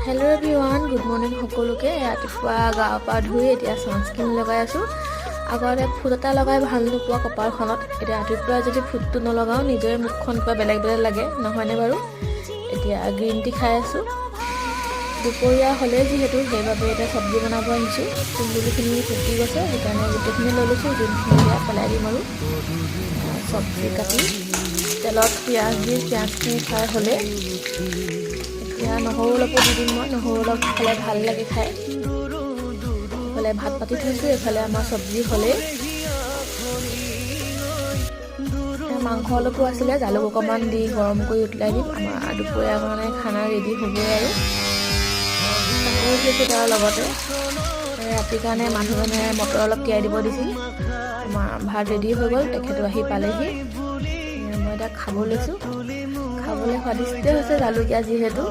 Hello' everyone, good morning সকলোকে। ৰাতিপুৱা গা পা ধুই এতিয়া ছানস্ক্ৰীন লগাই আছোঁ। আগতে ফুট এটা লগাই ভাল নোপোৱা কপালখনত, এতিয়া ৰাতিপুৱা যদি ফুটটো নলগাওঁ নিজৰে মুখখন কিবা বেলেগ বেলেগ লাগে, নহয়নে বাৰু? এতিয়া গ্ৰীণ টি খাই আছোঁ। দুপৰীয়া হ'লেই যিহেতু, সেইবাবে এতিয়া চব্জি বনাব আহিছোঁ। কুন্দুলিখিনি ফুটি গৈছে, সেইকাৰণে গোটেইখিনি লৈ লৈছোঁ। যোনখিনি দিয়া পেলাই দিম আৰু চব্জি কাটি তেলত পিঁয়াজ দি পিঁয়াজখিনি ফ্ৰাই হ'লে এতিয়া নহৰু অলপো দি দিম। মই নহৰু অলপ খালে ভাল লাগে খাই। এইফালে ভাত পাতি থৈছোঁ, এইফালে আমাৰ চব্জি হ'লেই। মাংস অলপো আছিলে, জালুক অকণমান দি গৰম কৰি উতলাই দিম। আমাৰ দুপৰীয়াৰ কাৰণে খানা ৰেডি হ'বই আৰু চাকৰি থৈছোঁ। তাৰ লগতে ৰাতিৰ কাৰণে মানুহজনে মটৰ অলপ তিয়াই দিব দিছিল। আমাৰ ভাত ৰেডি হৈ গ'ল, তেখেতো আহি পালেহি। মই এতিয়া খাব লৈছোঁ। খাবলৈ স্বাদিষ্টে হৈছে, জালুকীয়া যিহেতু।